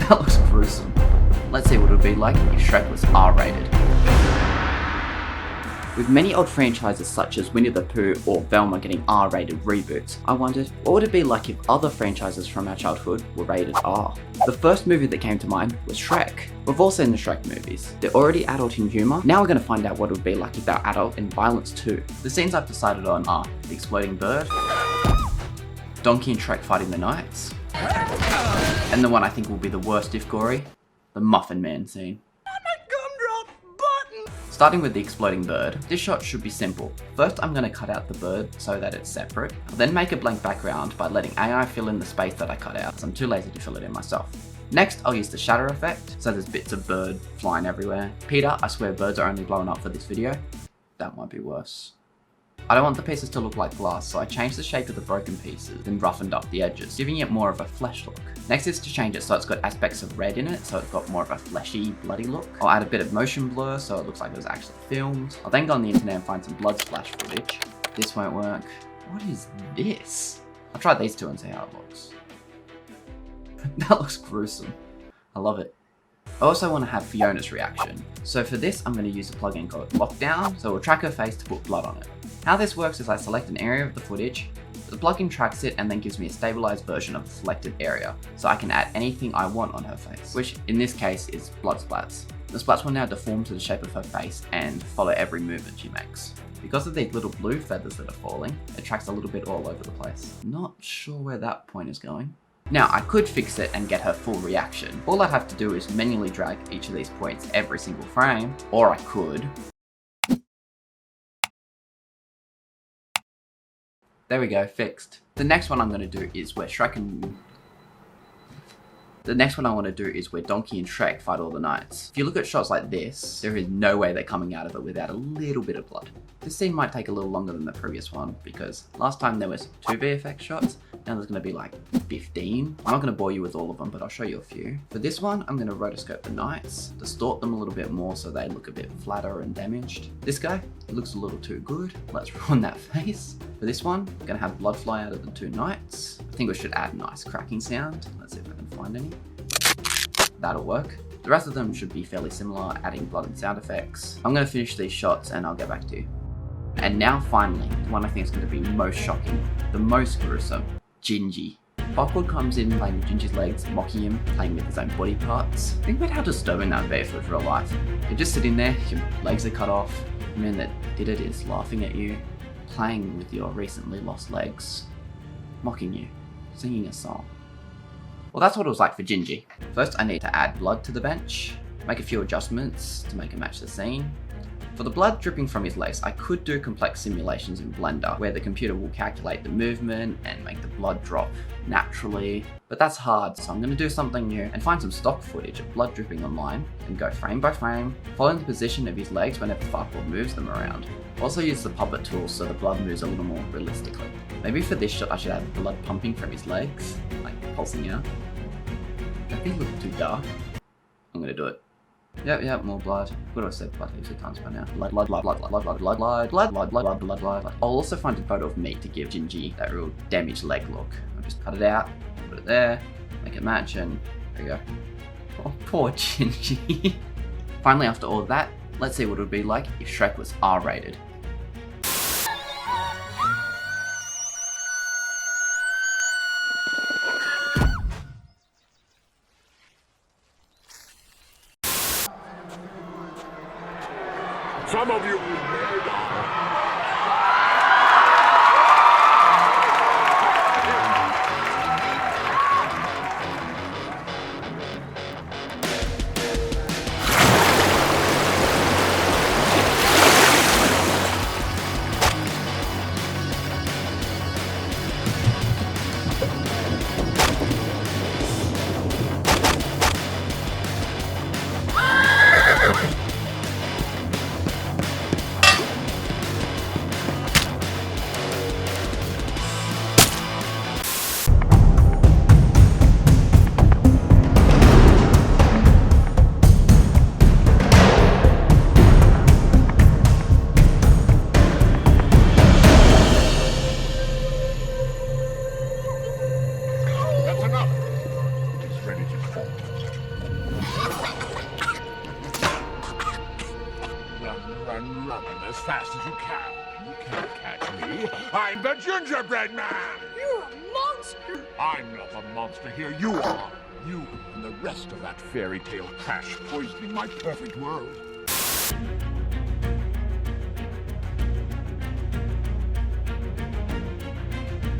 That looks gruesome. Let's see what it would be like if Shrek was R-rated. With many old franchises such as Winnie the Pooh or Velma getting R-rated reboots, I wondered what would it be like if other franchises from our childhood were rated R? The first movie that came to mind was Shrek. We've all seen the Shrek movies. They're already adult in humour. Now we're going to find out what it would be like if they're adult in violence too. The scenes I've decided on are the exploding bird, Donkey and Shrek fighting the knights, and the one I think will be the worst if gory, the Muffin Man scene. Starting with the exploding bird, this shot should be simple. First I'm going to cut out the bird so that it's separate. I'll then make a blank background by letting AI fill in the space that I cut out, as I'm too lazy to fill it in myself. Next I'll use the shadow effect, so there's bits of bird flying everywhere. Peter, I swear birds are only blowing up for this video. That might be worse. I don't want the pieces to look like glass, so I changed the shape of the broken pieces and roughened up the edges, giving it more of a flesh look. Next is to change it so it's got aspects of red in it, so it's got more of a fleshy, bloody look. I'll add a bit of motion blur so it looks like it was actually filmed. I'll then go on the internet and find some blood splash footage. This won't work. What is this? I'll try these two and see how it looks. That looks gruesome. I love it. I also want to have Fiona's reaction. So for this, I'm going to use a plugin called Lockdown, so it will track her face to put blood on it. How this works is I select an area of the footage, the plugin tracks it and then gives me a stabilized version of the selected area, so I can add anything I want on her face, which in this case is blood splats. The splats will now deform to the shape of her face and follow every movement she makes. Because of these little blue feathers that are falling, it tracks a little bit all over the place. Not sure where that point is going. Now, I could fix it and get her full reaction. All I have to do is manually drag each of these points every single frame, or I could. There we go, fixed. The next one I'm going to do is where Donkey and Shrek fight all the knights. If you look at shots like this, there is no way they're coming out of it without a little bit of blood. This scene might take a little longer than the previous one because last time there was 2 VFX shots, now there's going to be like 15. I'm not going to bore you with all of them, but I'll show you a few. For this one, I'm going to rotoscope the knights, distort them a little bit more so they look a bit flatter and damaged. This guy, he looks a little too good. Let's ruin that face. For this one, I'm going to have blood fly out of the 2 knights. I think we should add a nice cracking sound. Let's see if I can find any. That'll work. The rest of them should be fairly similar, adding blood and sound effects. I'm going to finish these shots and I'll get back to you. And now finally, the one I think is going to be most shocking, the most gruesome, Gingy. Popcorn comes in playing with Gingy's legs, mocking him, playing with his own body parts. Think about how disturbing that would be if it was real life. You're just sitting there, your legs are cut off, the man that did it is laughing at you, playing with your recently lost legs, mocking you, singing a song. Well, that's what it was like for Gingy. First, I need to add blood to the bench, make a few adjustments to make it match the scene. For the blood dripping from his legs, I could do complex simulations in Blender, where the computer will calculate the movement and make the blood drop naturally. But that's hard, so I'm going to do something new and find some stock footage of blood dripping online and go frame by frame, following the position of his legs whenever Farquaad moves them around. Also use the puppet tool so the blood moves a little more realistically. Maybe for this shot I should have blood pumping from his legs, like pulsing out. That thing looks too dark. I'm going to do it. Yep, more blood. What do I say? Blood heaps of times by now. Blood. I'll also find a photo of me to give Gingy that real damaged leg look. I'll just cut it out, put it there, make it match, and there we go. Oh, poor Gingy. Finally, after all of that, let's see what it would be like if Shrek was R-rated. Some of you will never. That's enough. It is ready to fall. running as fast as you can. You can't catch me. I'm the gingerbread man! You're a monster! I'm not a monster here, you are. You and the rest of that fairy tale trash poisoning my perfect world.